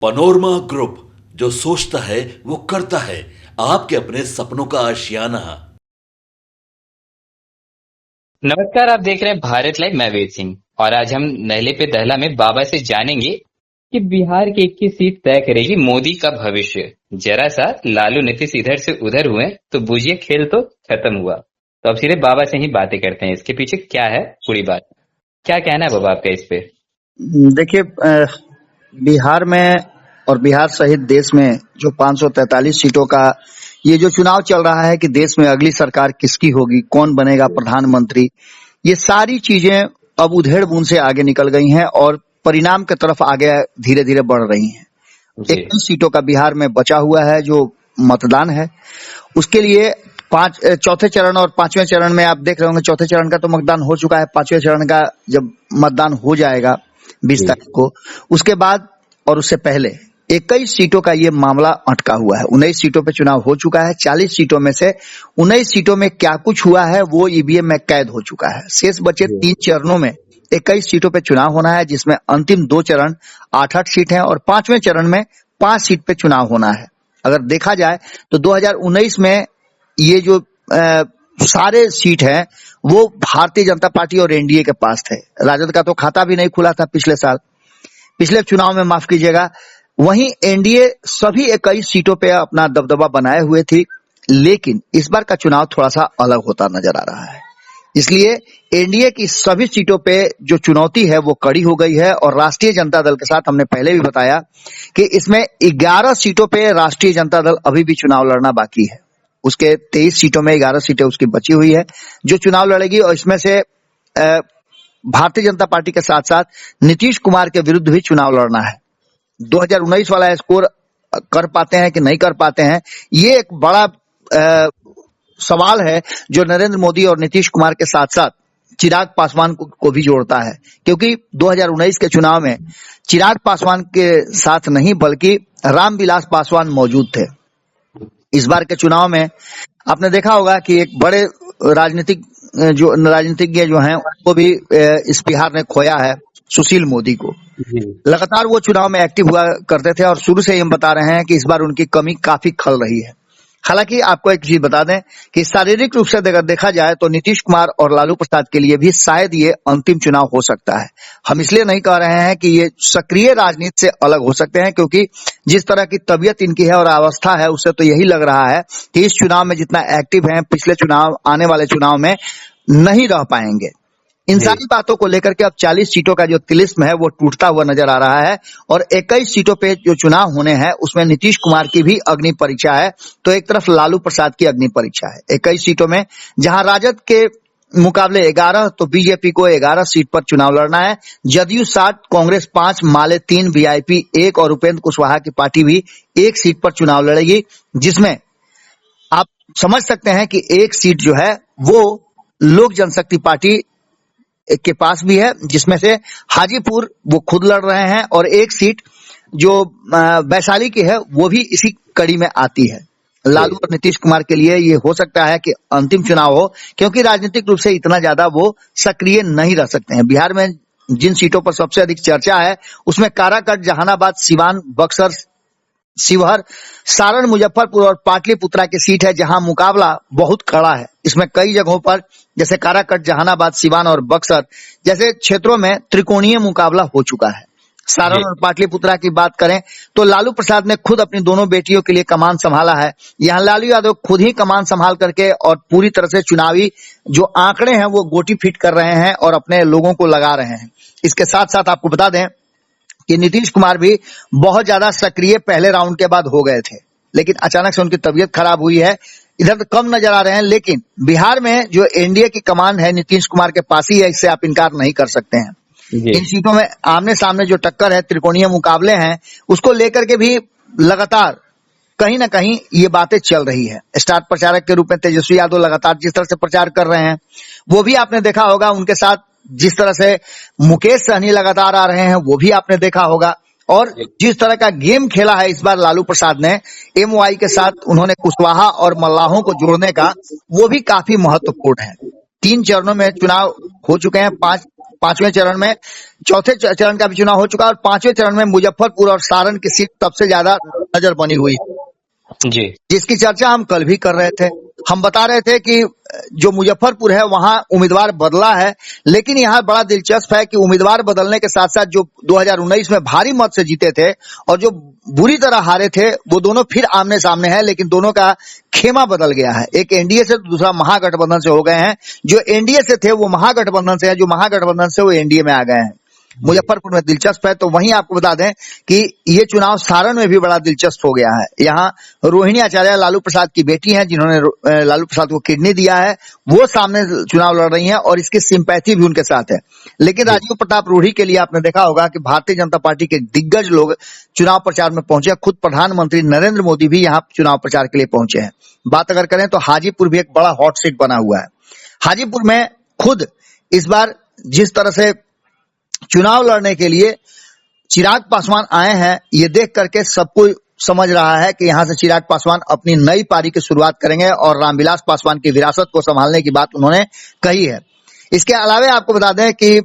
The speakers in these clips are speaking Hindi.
पनोरमा ग्रुप, जो सोचता है वो करता है। आपके अपने सपनों का आशियाना। नमस्कार, आप देख रहे हैं भारत लाइव। मैं वेद सिंह और आज हम नहले पे दहला में बाबा से जानेंगे कि बिहार की 21 सीट तय करेगी मोदी का भविष्य। जरा सा लालू नीतीश इधर से उधर हुए तो बूझिए खेल तो खत्म हुआ। तो अब सीधे बाबा से ही बातें करते हैं, इसके पीछे क्या है पूरी बात। क्या कहना है बाबा आपका इस पे? देखिए, बिहार में और बिहार सहित देश में जो 543 सीटों का ये जो चुनाव चल रहा है कि देश में अगली सरकार किसकी होगी, कौन बनेगा प्रधानमंत्री, ये सारी चीजें अब उधेड़ बूंद से आगे निकल गई हैं और परिणाम की तरफ आगे धीरे धीरे बढ़ रही हैं। 21 सीटों का बिहार में बचा हुआ है जो मतदान है, उसके लिए चौथे चरण और पांचवें चरण में आप देख रहे होंगे। चौथे चरण का तो मतदान हो चुका है, पांचवें चरण का जब मतदान हो जाएगा 20 तारीख को, उसके बाद और उससे पहले 21 सीटों का ये मामला अटका हुआ है। 19 सीटों पे चुनाव हो चुका है। 40 सीटों में से 19 सीटों में क्या कुछ हुआ है वो ईवीएम में कैद हो चुका है। शेष बचे 3 चरणों में 21 सीटों पे चुनाव होना है, जिसमें अंतिम 2 चरण 8-8 सीट हैं और 5वें चरण में 5 सीट पे चुनाव होना है। अगर देखा जाए तो 2019 में ये जो सारे सीट हैं वो भारतीय जनता पार्टी और एनडीए के पास थे। राजद का तो खाता भी नहीं खुला था पिछले चुनाव में, माफ कीजिएगा। वहीं एनडीए सभी 21 सीटों पे अपना दबदबा बनाए हुए थी, लेकिन इस बार का चुनाव थोड़ा सा अलग होता नजर आ रहा है। इसलिए एनडीए की सभी सीटों पे जो चुनौती है वो कड़ी हो गई है और राष्ट्रीय जनता दल के साथ हमने पहले भी बताया कि इसमें 11 सीटों पे राष्ट्रीय जनता दल अभी भी चुनाव लड़ना बाकी है। उसके 23 सीटों में 11 सीटें उसकी बची हुई है जो चुनाव लड़ेगी और इसमें से भारतीय जनता पार्टी के साथ साथ नीतीश कुमार के विरुद्ध भी चुनाव लड़ना है। 2019 वाला स्कोर कर पाते हैं कि नहीं कर पाते हैं, ये एक बड़ा सवाल है जो नरेंद्र मोदी और नीतीश कुमार के साथ साथ चिराग पासवान को भी जोड़ता है, क्योंकि 2019 के चुनाव में चिराग पासवान के साथ नहीं बल्कि रामविलास पासवान मौजूद थे। इस बार के चुनाव में आपने देखा होगा कि एक बड़े राजनीतिज्ञ जो हैं उनको भी इस बिहार ने खोया है, सुशील मोदी को। लगातार वो चुनाव में एक्टिव हुआ करते थे और शुरू से ही हम बता रहे हैं कि इस बार उनकी कमी काफी खल रही है। हालांकि आपको एक चीज बता दें कि शारीरिक रूप से अगर देखा जाए तो नीतीश कुमार और लालू प्रसाद के लिए भी शायद ये अंतिम चुनाव हो सकता है। हम इसलिए नहीं कह रहे हैं कि ये सक्रिय राजनीति से अलग हो सकते हैं, क्योंकि जिस तरह की तबीयत इनकी है और अवस्था है उससे तो यही लग रहा है कि इस चुनाव में जितना एक्टिव है पिछले चुनाव आने वाले चुनाव में नहीं रह पाएंगे। इन सारी बातों को लेकर के अब 40 सीटों का जो तिलिस्म है वो टूटता हुआ नजर आ रहा है और 21 सीटों पे जो चुनाव होने हैं उसमें नीतीश कुमार की भी अग्नि परीक्षा है, तो एक तरफ लालू प्रसाद की अग्नि परीक्षा है। 21 सीटों में जहां राजद के मुकाबले 11 तो बीजेपी को 11 सीट पर चुनाव लड़ना है। जदयू 7, कांग्रेस 5, माले 3, वीआईपी 1 और उपेंद्र कुशवाहा की पार्टी भी 1 सीट पर चुनाव लड़ेगी, जिसमें आप समझ सकते हैं कि 1 सीट जो है वो लोक जनशक्ति पार्टी के पास भी है, जिसमें से हाजीपुर वो खुद लड़ रहे हैं और 1 सीट जो वैशाली की है वो भी इसी कड़ी में आती है। लालू और नीतीश कुमार के लिए ये हो सकता है कि अंतिम चुनाव हो, क्योंकि राजनीतिक रूप से इतना ज्यादा वो सक्रिय नहीं रह सकते हैं। बिहार में जिन सीटों पर सबसे अधिक चर्चा है उसमें काराकट, जहानाबाद, सिवान, बक्सर, शिवहर, सारण, मुजफ्फरपुर और पाटलिपुत्रा की सीट है, जहां मुकाबला बहुत कड़ा है। इसमें कई जगहों पर जैसे काराकट, जहानाबाद, सिवान और बक्सर जैसे क्षेत्रों में त्रिकोणीय मुकाबला हो चुका है। सारण और पाटलिपुत्रा की बात करें तो लालू प्रसाद ने खुद अपनी दोनों बेटियों के लिए कमान संभाला है। यहाँ लालू यादव खुद ही कमान संभाल करके और पूरी तरह से चुनावी जो आंकड़े हैं वो गोटी फिट कर रहे हैं और अपने लोगों को लगा रहे हैं। इसके साथ साथ आपको बता दें कि नीतीश कुमार भी बहुत ज्यादा सक्रिय पहले राउंड के बाद हो गए थे, लेकिन अचानक से उनकी तबीयत खराब हुई है, इधर तो कम नजर आ रहे हैं। लेकिन बिहार में जो एनडीए की कमान है नीतीश कुमार के पास ही है, इससे आप इनकार नहीं कर सकते हैं। इन सीटों में आमने सामने जो टक्कर है, त्रिकोणीय मुकाबले हैं, उसको लेकर के भी लगातार कहीं ना कहीं ये बातें चल रही है। स्टार प्रचारक के रूप में तेजस्वी यादव लगातार जिस तरह से प्रचार कर रहे हैं वो भी आपने देखा होगा, उनके साथ जिस तरह से मुकेश सहनी लगातार आ रहे हैं वो भी आपने देखा होगा। और जिस तरह का गेम खेला है इस बार लालू प्रसाद ने एमवाई के साथ, उन्होंने कुशवाहा और मल्लाहों को जोड़ने का, वो भी काफी महत्वपूर्ण है। 3 चरणों में चुनाव हो चुके हैं, पांचवें चरण में, चौथे चरण का भी चुनाव हो चुका है और पांचवें चरण में मुजफ्फरपुर और सारण की सीट सबसे ज्यादा नजर बनी हुई जी जिसकी चर्चा हम कल भी कर रहे थे। हम बता रहे थे कि जो मुजफ्फरपुर है वहां उम्मीदवार बदला है, लेकिन यहाँ बड़ा दिलचस्प है कि उम्मीदवार बदलने के साथ साथ जो 2019 में भारी मत से जीते थे और जो बुरी तरह हारे थे वो दोनों फिर आमने सामने हैं, लेकिन दोनों का खेमा बदल गया है। एक एनडीए से तो दूसरा महागठबंधन से हो गए हैं। जो एनडीए से थे वो महागठबंधन से है, जो महागठबंधन से वो एनडीए में आ गए हैं। मुजफ्फरपुर में दिलचस्प है। तो वहीं आपको बता दें कि ये चुनाव सारण में भी बड़ा दिलचस्प हो गया है। यहाँ रोहिणी आचार्य लालू प्रसाद की बेटी हैं, जिन्होंने लालू प्रसाद को किडनी दिया है, वो सामने चुनाव लड़ रही हैं और इसकी सिंपैथी भी उनके साथ है। लेकिन राजीव प्रताप रूढ़ी के लिए आपने देखा होगा कि भारतीय जनता पार्टी के दिग्गज लोग चुनाव प्रचार में पहुंचे। खुद प्रधानमंत्री नरेंद्र मोदी भी यहाँ चुनाव प्रचार के लिए पहुंचे हैं। बात अगर करें तो हाजीपुर भी एक बड़ा हॉट सीट बना हुआ है। हाजीपुर में खुद इस बार जिस तरह से चुनाव लड़ने के लिए चिराग पासवान आए हैं, ये देख करके सबको समझ रहा है कि यहां से चिराग पासवान अपनी नई पारी की शुरुआत करेंगे और रामविलास पासवान की विरासत को संभालने की बात उन्होंने कही है। इसके अलावे आपको बता दें कि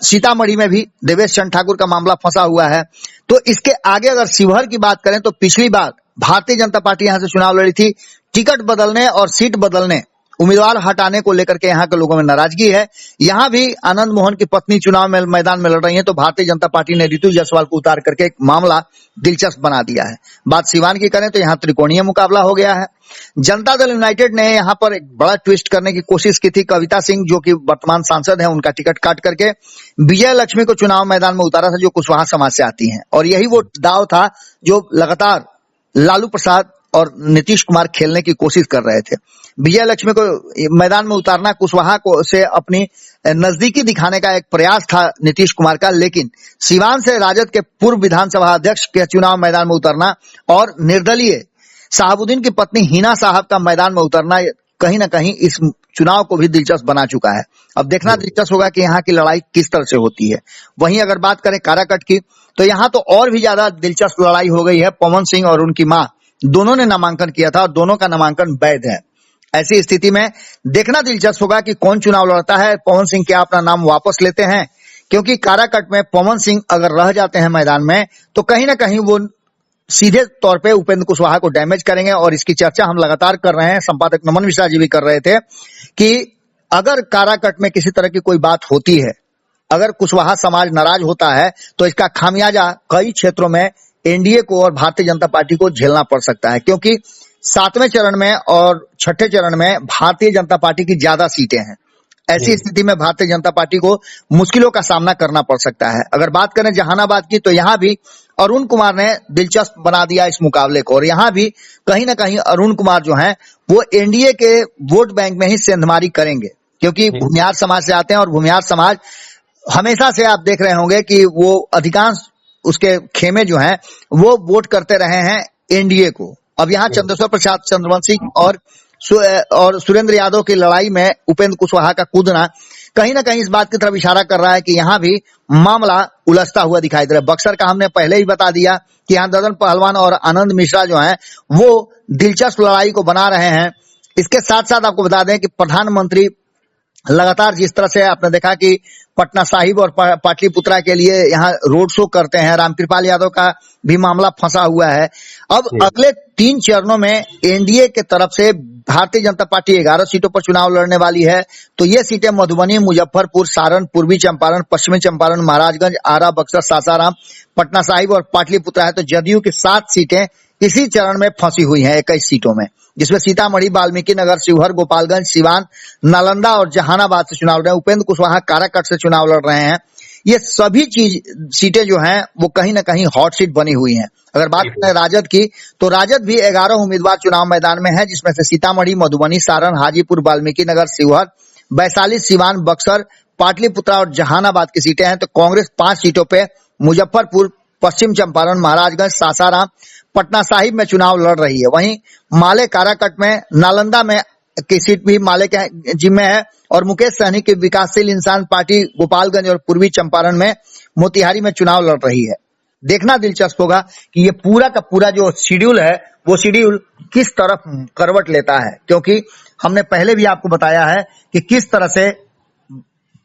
सीतामढ़ी में भी देवेश चंद्र ठाकुर का मामला फंसा हुआ है। तो इसके आगे अगर शिवहर की बात करें तो पिछली बार भारतीय जनता पार्टी यहां से चुनाव लड़ी थी। टिकट बदलने और सीट बदलने, उम्मीदवार हटाने को लेकर के यहाँ के लोगों में नाराजगी है। यहाँ भी आनंद मोहन की पत्नी चुनाव में मैदान में लड़ रही है, तो भारतीय जनता पार्टी ने ऋतु जायसवाल को उतार करके एक मामला दिलचस्प बना दिया है। बात सिवान की करें तो यहाँ त्रिकोणीय मुकाबला हो गया है। जनता दल यूनाइटेड ने यहाँ पर एक बड़ा ट्विस्ट करने की कोशिश की थी। कविता सिंह जो कि वर्तमान सांसद है, उनका टिकट काट करके विजय लक्ष्मी को चुनाव मैदान में उतारा था, जो कुशवाहा समाज से आती है। और यही वो दाव था जो लगातार लालू प्रसाद और नीतीश कुमार खेलने की कोशिश कर रहे थे। विजय लक्ष्मी को मैदान में उतारना, कुशवाहा को से अपनी नजदीकी दिखाने का एक प्रयास था नीतीश कुमार का, लेकिन सिवान से राजद के पूर्व विधानसभा अध्यक्ष के चुनाव मैदान में उतरना और निर्दलीय शहाबुद्दीन की पत्नी हिना साहब का मैदान में उतरना कहीं ना कहीं इस चुनाव को भी दिलचस्प बना चुका है। अब देखना दिलचस्प होगा कि यहाँ की लड़ाई किस तरह से होती है। वहीं अगर बात करें काराकट की, तो यहाँ तो और भी ज्यादा दिलचस्प लड़ाई हो गई है। पवन सिंह और उनकी मां दोनों ने नामांकन किया था और दोनों का नामांकन वैध है। ऐसी स्थिति में देखना दिलचस्प होगा कि कौन चुनाव लड़ता है। पवन सिंह क्या अपना नाम वापस लेते हैं, क्योंकि काराकट में पवन सिंह अगर रह जाते हैं मैदान में तो कहीं ना कहीं वो सीधे तौर पे उपेंद्र कुशवाहा को डैमेज करेंगे। और इसकी चर्चा हम लगातार कर रहे हैं, संपादक नमन मिश्रा जी भी कर रहे थे, कि अगर काराकट में किसी तरह की कोई बात होती है, अगर कुशवाहा समाज नाराज होता है, तो इसका खामियाजा कई क्षेत्रों में एनडीए को और भारतीय जनता पार्टी को झेलना पड़ सकता है। क्योंकि 7वें चरण में और 6ठे चरण में भारतीय जनता पार्टी की ज्यादा सीटें हैं। ऐसी स्थिति में भारतीय जनता पार्टी को मुश्किलों का सामना करना पड़ सकता है। अगर बात करें जहानाबाद की, तो यहाँ भी अरुण कुमार ने दिलचस्प बना दिया इस मुकाबले को। और यहाँ भी कहीं ना कहीं अरुण कुमार जो हैं वो एनडीए के वोट बैंक में ही सेंधमारी करेंगे, क्योंकि भूमिहार समाज से आते हैं और भूमिहार समाज हमेशा से आप देख रहे होंगे कि वो अधिकांश उसके खेमे जो हैं वो वोट करते रहे हैं एनडीए को। अब यहाँ चंद्रशेखर प्रसाद चंद्रवंशी और सुरेंद्र यादव की लड़ाई में उपेंद्र कुशवाहा का कूदना कहीं ना कहीं इस बात की तरफ इशारा कर रहा है कि यहाँ भी मामला उलझता हुआ दिखाई दे रहा है। बक्सर का हमने पहले ही बता दिया कि यहाँ ददन पहलवान और आनंद मिश्रा जो हैं वो दिलचस्प लड़ाई को बना रहे हैं। इसके साथ साथ आपको बता दें कि प्रधानमंत्री लगातार जिस तरह से आपने देखा कि पटना साहिब और पाटलिपुत्रा के लिए यहाँ रोड शो करते हैं, रामकृपाल यादव का भी मामला फंसा हुआ है। अब अगले 3 चरणों में एनडीए के तरफ से भारतीय जनता पार्टी 11 सीटों पर चुनाव लड़ने वाली है। तो ये सीटें मधुबनी, मुजफ्फरपुर, सारण, पूर्वी चंपारण, पश्चिमी चंपारण, महाराजगंज, आरा, बक्सर, सासाराम, पटना साहिब और पाटलिपुत्रा है। तो जदयू की 7 सीटें इसी चरण में फंसी हुई हैं 21 सीटों में, जिसमें सीतामढ़ी, वाल्मीकि नगर, शिवहर, गोपालगंज, सिवान, नालंदा और जहानाबाद से चुनाव लड़ रहे हैं। उपेंद्र कुशवाहा काराकट से चुनाव लड़ रहे हैं। ये सभी सीटें जो हैं वो कहीं ना कहीं हॉट सीट बनी हुई हैं। अगर बात करें राजद की, तो राजद भी 11 उम्मीदवार चुनाव मैदान में है, जिसमें से सीतामढ़ी, मधुबनी, सारण, हाजीपुर, वाल्मीकि नगर, शिवहर, वैशाली, सिवान, बक्सर, पाटलिपुत्रा और जहानाबाद की सीटें हैं। तो कांग्रेस 5 सीटों पे मुजफ्फरपुर, पश्चिम चंपारण, महाराजगंज, सासाराम, पटना साहिब में चुनाव लड़ रही है। वहीं माले काराकट में, नालंदा में की सीट भी माले के जिम्मे है और मुकेश सहनी की विकासशील इंसान पार्टी गोपालगंज और पूर्वी चंपारण में, मोतिहारी में चुनाव लड़ रही है। देखना दिलचस्प होगा कि ये पूरा का पूरा जो शेड्यूल है वो शेड्यूल किस तरफ करवट लेता है, क्योंकि हमने पहले भी आपको बताया है कि किस तरह से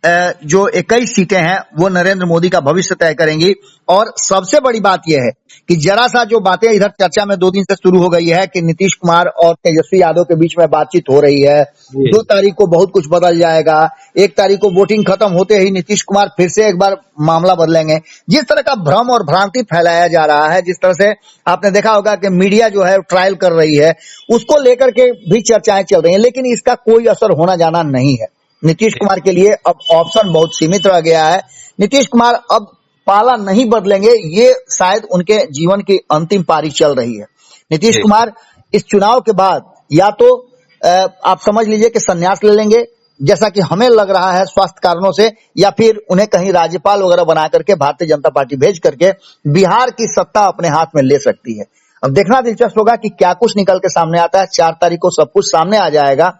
जो 21 सीटें हैं वो नरेंद्र मोदी का भविष्य तय करेंगी। और सबसे बड़ी बात यह है कि जरा सा जो बातें इधर चर्चा में 2 दिन से शुरू हो गई है कि नीतीश कुमार और तेजस्वी यादव के बीच में बातचीत हो रही है, 2 तारीख को बहुत कुछ बदल जाएगा, 1 तारीख को वोटिंग खत्म होते ही नीतीश कुमार फिर से एक बार मामला बदलेंगे। जिस तरह का भ्रम और भ्रांति फैलाया जा रहा है, जिस तरह से आपने देखा होगा कि मीडिया जो है ट्रायल कर रही है, उसको लेकर के भी चर्चाएं चल रही हैं, लेकिन इसका कोई असर होना जाना नहीं है। नीतीश कुमार के लिए अब ऑप्शन बहुत सीमित रह गया है। नीतीश कुमार अब पाला नहीं बदलेंगे, ये शायद उनके जीवन की अंतिम पारी चल रही है। नीतीश कुमार इस चुनाव के बाद या तो आप समझ लीजिए कि संन्यास ले लेंगे, जैसा कि हमें लग रहा है स्वास्थ्य कारणों से, या फिर उन्हें कहीं राज्यपाल वगैरह बना करके भारतीय जनता पार्टी भेज करके बिहार की सत्ता अपने हाथ में ले सकती है। अब देखना दिलचस्प होगा कि क्या कुछ निकल के सामने आता है। 4 तारीख को सब कुछ सामने आ जाएगा,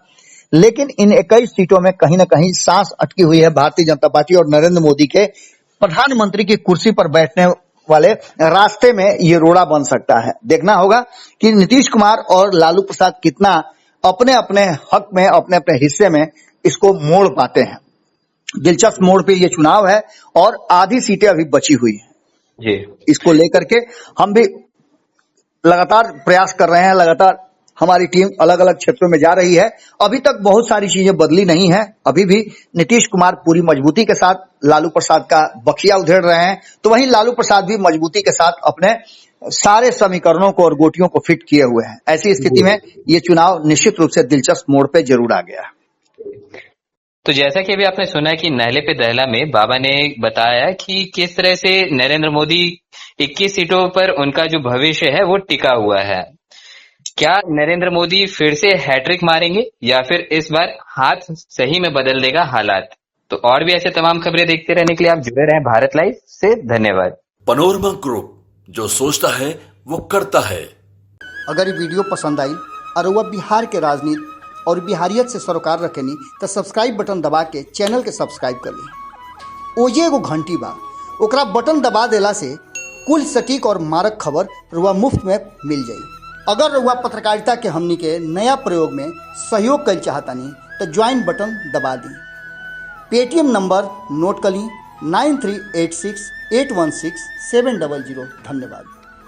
लेकिन इन 21 सीटों में कहीं ना कहीं सांस अटकी हुई है भारतीय जनता पार्टी और नरेंद्र मोदी के प्रधानमंत्री की कुर्सी पर बैठने वाले रास्ते में ये रोड़ा बन सकता है। देखना होगा कि नीतीश कुमार और लालू प्रसाद कितना अपने अपने हक में, अपने अपने हिस्से में इसको मोड़ पाते हैं। दिलचस्प मोड़ पे ये चुनाव है और आधी सीटें अभी बची हुई हैं। इसको लेकर के हम भी लगातार प्रयास कर रहे हैं, लगातार हमारी टीम अलग अलग क्षेत्रों में जा रही है। अभी तक बहुत सारी चीजें बदली नहीं है, अभी भी नीतीश कुमार पूरी मजबूती के साथ लालू प्रसाद का बखिया उधेड़ रहे हैं, तो वहीं लालू प्रसाद भी मजबूती के साथ अपने सारे समीकरणों को और गोटियों को फिट किए हुए हैं। ऐसी स्थिति में ये चुनाव निश्चित रूप से दिलचस्प मोड़ पे जरूर आ गया। तो जैसा कि अभी आपने सुना कि नहले पे दहला में बाबा ने बताया कि किस तरह से नरेंद्र मोदी 21 सीटों पर उनका जो भविष्य है वो टिका हुआ है। क्या नरेंद्र मोदी फिर से हैट्रिक मारेंगे या फिर इस बार हाथ सही में बदल देगा हालात? तो और भी ऐसे तमाम खबरें देखते रहने के लिए आप जुड़े रहें भारत लाइव से। धन्यवाद। पनोरमा ग्रुप, जो सोचता है वो करता है। अगर ये वीडियो पसंद आई और वह बिहार के राजनीति और बिहारियत से सरोकार रखेनी तो सब्सक्राइब बटन दबा के चैनल के सब्सक्राइब कर ली। ओजे एगो घंटी बा, ओकरा बटन दबा देला से कुल सटीक और मारक खबर रुआ मुफ्त में मिल जाई। अगर रुआ पत्रकारिता के हमनी के नया प्रयोग में सहयोग कर चाहतानी तो ज्वाइन बटन दबा दी। पेटीएम नंबर नोट कर ली 9386816700। धन्यवाद।